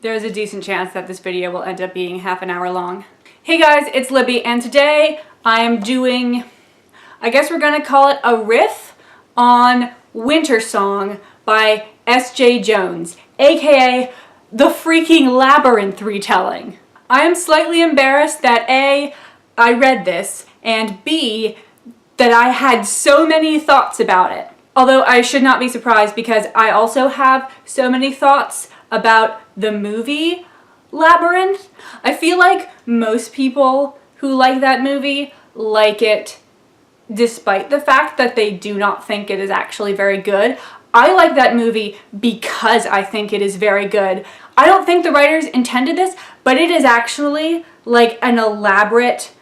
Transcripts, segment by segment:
there's a decent chance that this video will end up being half an hour long. Hey guys, it's Libby, and today I am doing, I guess we're gonna call it a riff on Wintersong by S.J. Jones, aka the freaking Labyrinth retelling. I am slightly embarrassed that A, I read this, and B, that I had so many thoughts about it. Although I should not be surprised because I also have so many thoughts about the movie Labyrinth. I feel like most people who like that movie like it despite the fact that they do not think it is actually very good. I like that movie because I think it is very good. I don't think the writers intended this, but it is actually like an elaborate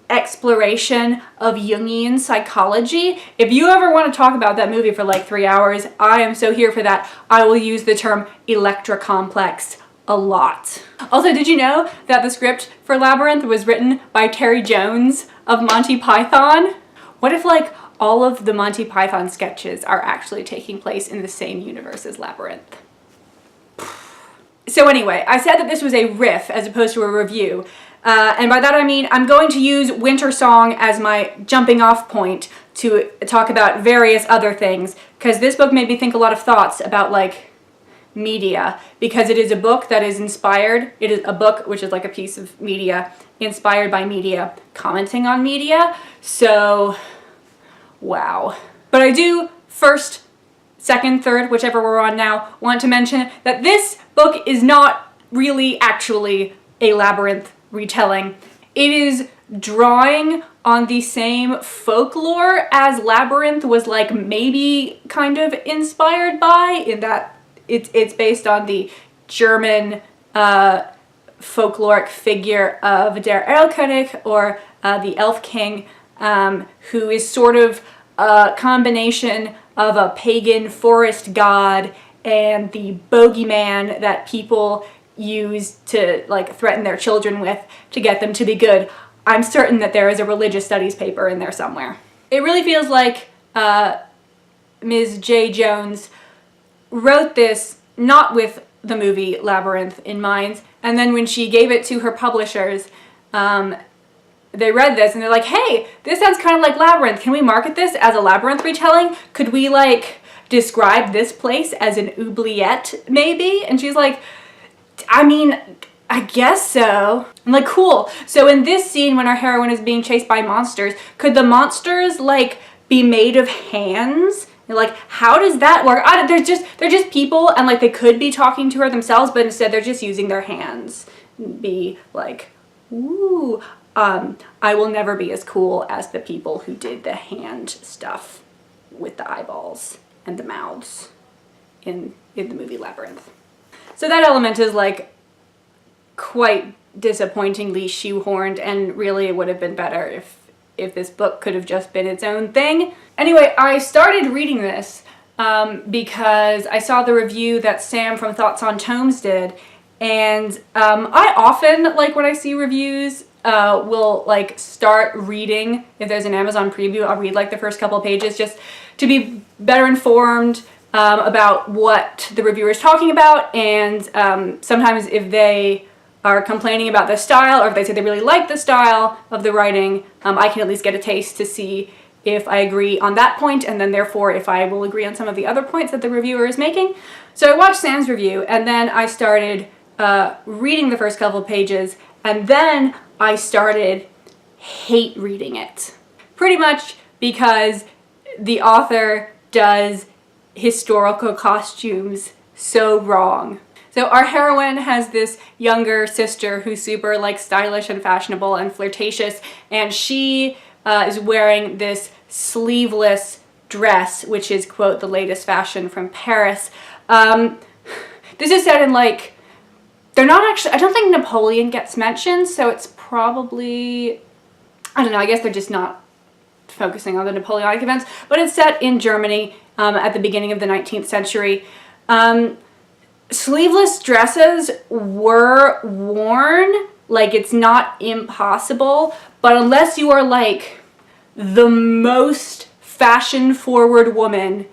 exploration of Jungian psychology. If you ever want to talk about that movie for like 3 hours, I am so here for that. I will use the term Electra complex a lot. Also, did you know that the script for Labyrinth was written by Terry Jones of Monty Python? What if like all of the Monty Python sketches are actually taking place in the same universe as Labyrinth? So anyway, I said that this was a riff as opposed to a review. And by that I mean I'm going to use Wintersong as my jumping off point to talk about various other things, because this book made me think a lot of thoughts about like media, because it is a book that is inspired. It is a book which is like a piece of media inspired by media, commenting on media. So, wow. But I do first, second, third, whichever we're on now, want to mention that this book is not really actually a Labyrinth retelling. It is drawing on the same folklore as Labyrinth was like maybe kind of inspired by, in that it's based on the German folkloric figure of Der Erlkönig, or the Elf King, who is sort of a combination of a pagan forest god and the bogeyman that people use to like threaten their children with to get them to be good. I'm certain that there is a religious studies paper in there somewhere. It really feels like Ms. J. Jones wrote this not with the movie Labyrinth in mind, and then when she gave it to her publishers, they read this and they're like, hey, this sounds kind of like Labyrinth. Can we market this as a Labyrinth retelling? Could we like describe this place as an oubliette maybe? And she's like, I mean, I guess so. I'm like, cool. So in this scene when our heroine is being chased by monsters, could the monsters like be made of hands? And like, how does that work? They're just people, and like they could be talking to her themselves, but instead they're just using their hands. Be like, ooh, I will never be as cool as the people who did the hand stuff with the eyeballs and the mouths in the movie Labyrinth. So that element is like quite disappointingly shoehorned, and really it would have been better if this book could have just been its own thing. Anyway, I started reading this because I saw the review that Sam from Thoughts on Tomes did, and I often, like when I see reviews, will like start reading. If there's an Amazon preview, I'll read like the first couple pages just to be better informed about what the reviewer is talking about, and sometimes if they are complaining about the style, or if they say they really like the style of the writing, I can at least get a taste to see if I agree on that point, and then therefore if I will agree on some of the other points that the reviewer is making. So I watched Sam's review, and then I started reading the first couple pages, and then I started hate reading it. Pretty much because the author does historical costumes so wrong. So our heroine has this younger sister who's super like stylish and fashionable and flirtatious, and she is wearing this sleeveless dress, which is, quote, the latest fashion from Paris. This is set in like, they're not actually, I don't think Napoleon gets mentioned, so it's probably, I don't know, I guess they're just not focusing on the Napoleonic events, but it's set in Germany at the beginning of the 19th century. Sleeveless dresses were worn, like it's not impossible, but unless you are like the most fashion forward woman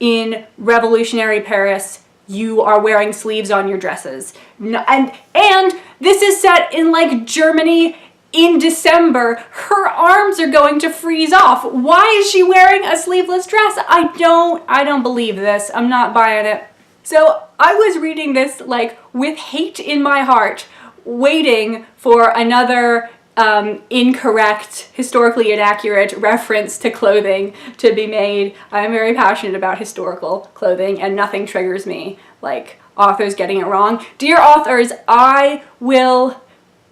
in revolutionary Paris you are wearing sleeves on your dresses. And this is set in like Germany in December. Her arms are going to freeze off. Why is she wearing a sleeveless dress? I don't believe this. I'm not buying it. So I was reading this like with hate in my heart, waiting for another incorrect, historically inaccurate reference to clothing to be made. I'm very passionate about historical clothing, and nothing triggers me like authors getting it wrong. Dear authors, I will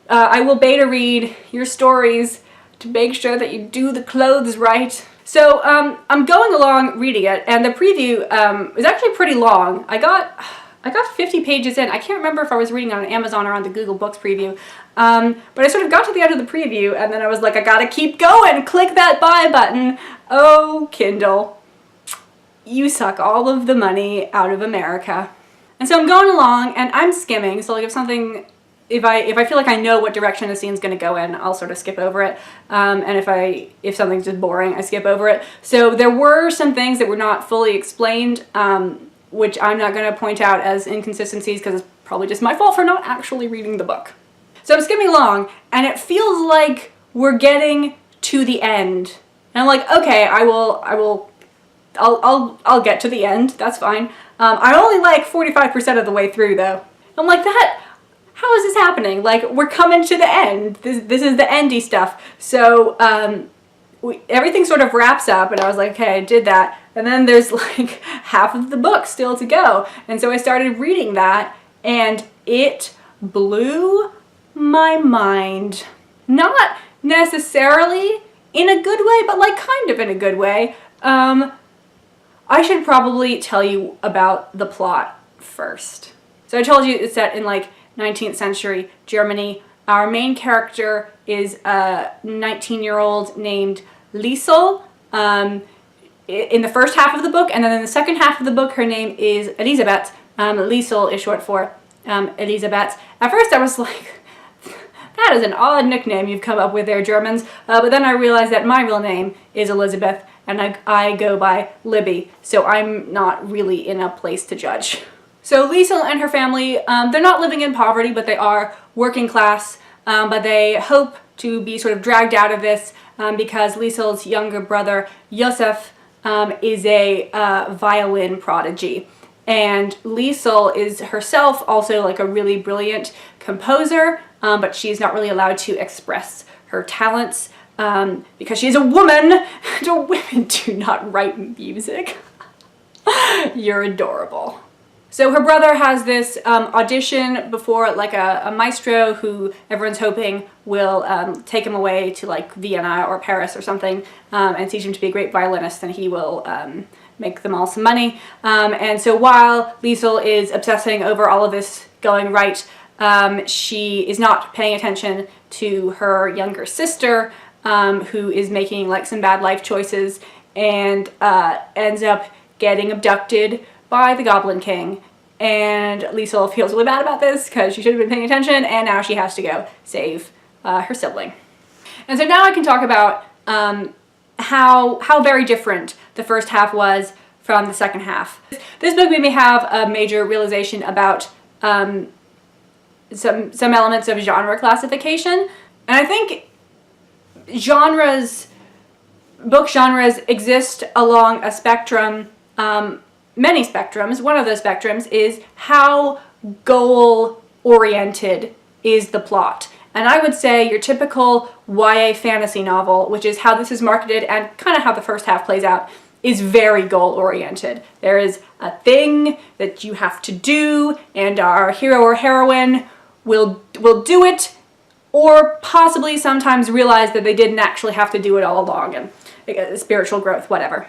beta read your stories to make sure that you do the clothes right. So I'm going along reading it, and the preview is actually pretty long. I got 50 pages in. I can't remember if I was reading on Amazon or on the Google Books preview, but I sort of got to the end of the preview, and then I was like, I gotta keep going, click that buy button. Oh, Kindle, you suck all of the money out of America. And so I'm going along, and I'm skimming, so like if I feel like I know what direction a scene's going to go in, I'll sort of skip over it. And if something's just boring, I skip over it. So there were some things that were not fully explained, which I'm not going to point out as inconsistencies because it's probably just my fault for not actually reading the book. So I'm skimming along, and it feels like we're getting to the end. And I'm like, okay, I'll get to the end. That's fine. I'm only like 45% of the way through though. I'm like, how is this happening? Like, we're coming to the end. This is the endy stuff. So everything sort of wraps up, and I was like, okay, I did that. And then there's like half of the book still to go. And so I started reading that, and it blew my mind. Not necessarily in a good way, but like kind of in a good way. I should probably tell you about the plot first. So I told you it's set in like 19th century Germany. Our main character is a 19-year-old named Liesel in the first half of the book, and then in the second half of the book her name is Elisabeth. Liesel is short for Elisabeth. At first I was like, that is an odd nickname you've come up with there, Germans, but then I realized that my real name is Elizabeth, and I go by Libby, so I'm not really in a place to judge. So Liesel and her family, they're not living in poverty, but they are working class, but they hope to be sort of dragged out of this because Liesel's younger brother, Josef, is a violin prodigy. And Liesel is herself also like a really brilliant composer, but she's not really allowed to express her talents because she's a woman, and women do not write music. You're adorable. So her brother has this audition before like a maestro who everyone's hoping will take him away to like Vienna or Paris or something and teach him to be a great violinist, and he will make them all some money. And so while Liesel is obsessing over all of this going right, she is not paying attention to her younger sister who is making like some bad life choices and ends up getting abducted by the Goblin King, and Liesel feels really bad about this because she should have been paying attention, and now she has to go save her sibling. And so now I can talk about how very different the first half was from the second half. This book made me have a major realization about some elements of genre classification, and I think book genres exist along a spectrum. Many spectrums. One of those spectrums is how goal-oriented is the plot. And I would say your typical YA fantasy novel, which is how this is marketed and kind of how the first half plays out, is very goal-oriented. There is a thing that you have to do, and our hero or heroine will do it, or possibly sometimes realize that they didn't actually have to do it all along, and spiritual growth, whatever.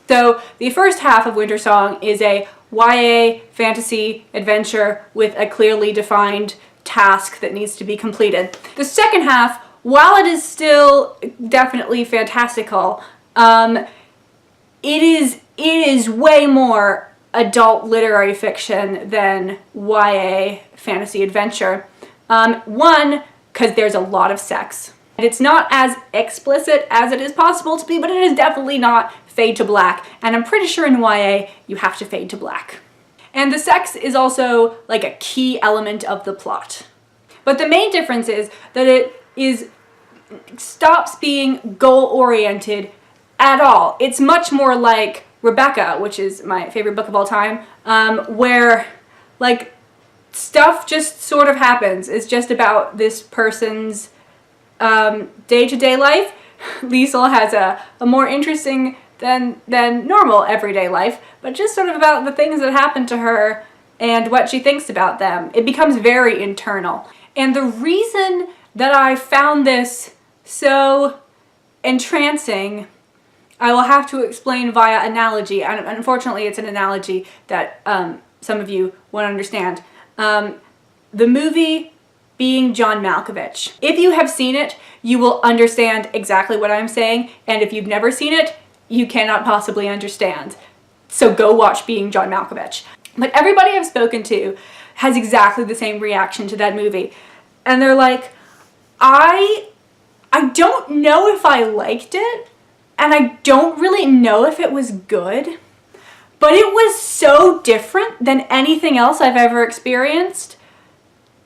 So the first half of Wintersong is a YA fantasy adventure with a clearly defined task that needs to be completed. The second half, while it is still definitely fantastical, it is way more adult literary fiction than YA fantasy adventure. One, because there's a lot of sex. And it's not as explicit as it is possible to be, but it is definitely not fade to black. And I'm pretty sure in YA, you have to fade to black. And the sex is also like a key element of the plot. But the main difference is that it stops being goal-oriented at all. It's much more like Rebecca, which is my favorite book of all time, where like stuff just sort of happens. It's just about this person's day-to-day life. Liesl has a more interesting than normal everyday life, but just sort of about the things that happen to her and what she thinks about them. It becomes very internal. And the reason that I found this so entrancing, I will have to explain via analogy, and unfortunately it's an analogy that some of you won't understand. The movie being John Malkovich. If you have seen it, you will understand exactly what I'm saying, and if you've never seen it, you cannot possibly understand. So go watch Being John Malkovich. But everybody I've spoken to has exactly the same reaction to that movie. And they're like, I don't know if I liked it, and I don't really know if it was good, but it was so different than anything else I've ever experienced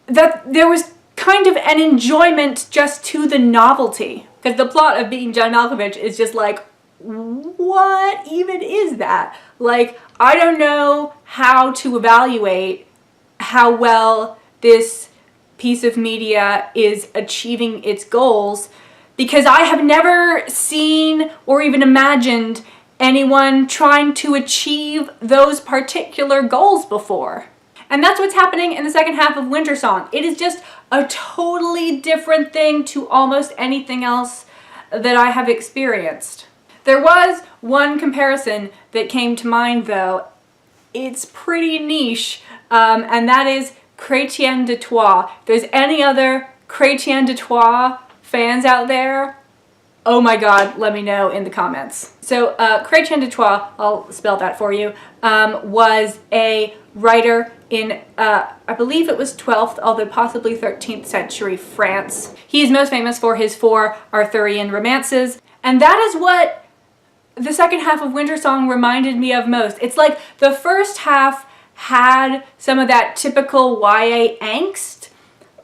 that there was kind of an enjoyment just to the novelty. Because the plot of Being John Malkovich is just like, what even is that? Like, I don't know how to evaluate how well this piece of media is achieving its goals, because I have never seen or even imagined anyone trying to achieve those particular goals before. And that's what's happening in the second half of Wintersong. It is just a totally different thing to almost anything else that I have experienced. There was one comparison that came to mind though. It's pretty niche, and that is Chrétien de Troyes. If there's any other Chrétien de Troyes fans out there, oh my god, let me know in the comments. So Chrétien de Troyes, I'll spell that for you, was a writer in, I believe it was 12th, although possibly 13th century France. He is most famous for his 4 Arthurian romances, and that is what the second half of Wintersong reminded me of most. It's like the first half had some of that typical YA angst,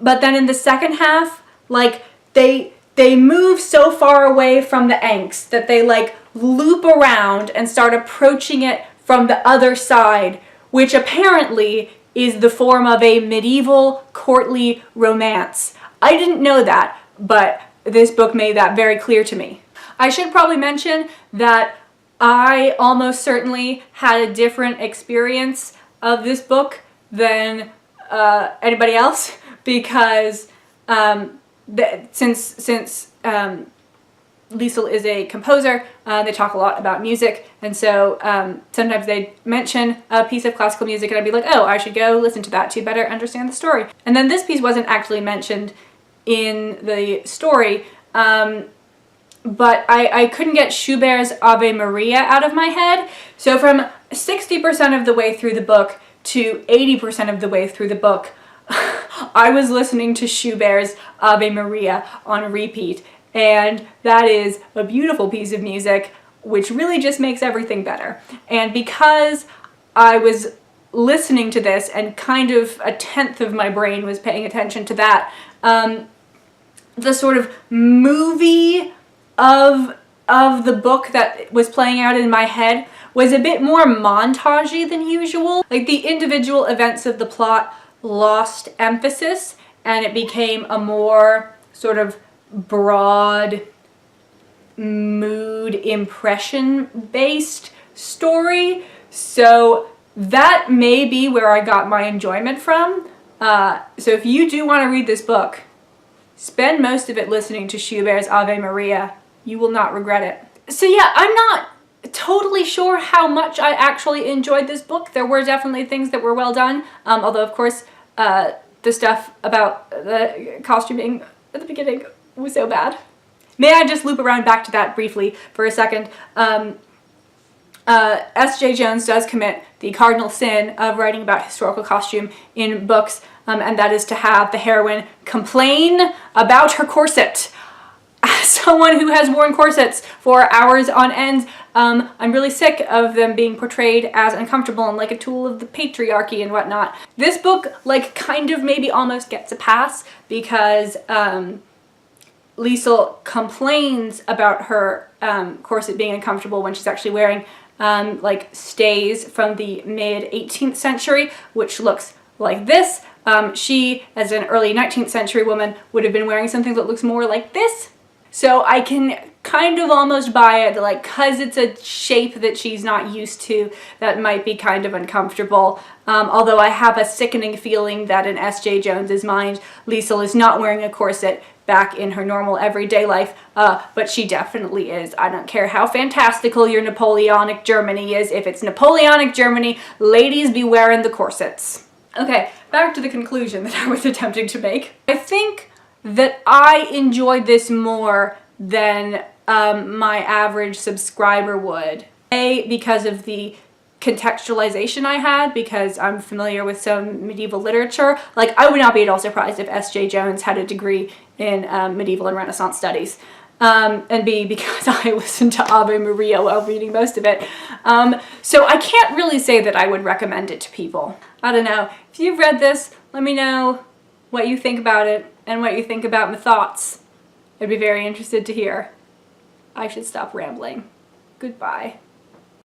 but then in the second half, like, they move so far away from the angst that they like loop around and start approaching it from the other side, which apparently is the form of a medieval courtly romance. I didn't know that, but this book made that very clear to me. I should probably mention that I almost certainly had a different experience of this book than anybody else, because since Liesl is a composer, they talk a lot about music, and so sometimes they mention a piece of classical music and I'd be like, oh, I should go listen to that to better understand the story. And then this piece wasn't actually mentioned in the story, but I couldn't get Schubert's Ave Maria out of my head, so from 60% of the way through the book to 80% of the way through the book, I was listening to Schubert's Ave Maria on repeat, and that is a beautiful piece of music which really just makes everything better. And because I was listening to this and kind of a tenth of my brain was paying attention to that, the sort of movie of the book that was playing out in my head was a bit more montagey than usual. Like, the individual events of the plot lost emphasis and it became a more sort of broad mood impression based story. So that may be where I got my enjoyment from. So if you do want to read this book, spend most of it listening to Schubert's Ave Maria. You will not regret it. So yeah, I'm not totally sure how much I actually enjoyed this book. There were definitely things that were well done, although of course the stuff about the costuming at the beginning was so bad. May I just loop around back to that briefly for a second? S.J. Jones does commit the cardinal sin of writing about historical costume in books, and that is to have the heroine complain about her corset. as someone who has worn corsets for hours on end, I'm really sick of them being portrayed as uncomfortable and like a tool of the patriarchy and whatnot. This book, like, kind of maybe almost gets a pass because Liesl complains about her corset being uncomfortable when she's actually wearing like stays from the mid 18th century, which looks like this. She, as an early 19th century woman, would have been wearing something that looks more like this. So I can kind of almost buy it, like, cause it's a shape that she's not used to, that might be kind of uncomfortable. Although I have a sickening feeling that in S.J. Jones's mind, Liesl is not wearing a corset back in her normal everyday life, but she definitely is. I don't care how fantastical your Napoleonic Germany is. If it's Napoleonic Germany, ladies be wearing the corsets. Okay, back to the conclusion that I was attempting to make. I think that I enjoyed this more than my average subscriber would. A, because of the contextualization I had, because I'm familiar with some medieval literature. Like, I would not be at all surprised if S.J. Jones had a degree in medieval and Renaissance studies. And B, because I listened to Ave Maria while reading most of it. So I can't really say that I would recommend it to people. I don't know. If you've read this, let me know what you think about it and what you think about my thoughts. I'd be very interested to hear. I should stop rambling. Goodbye.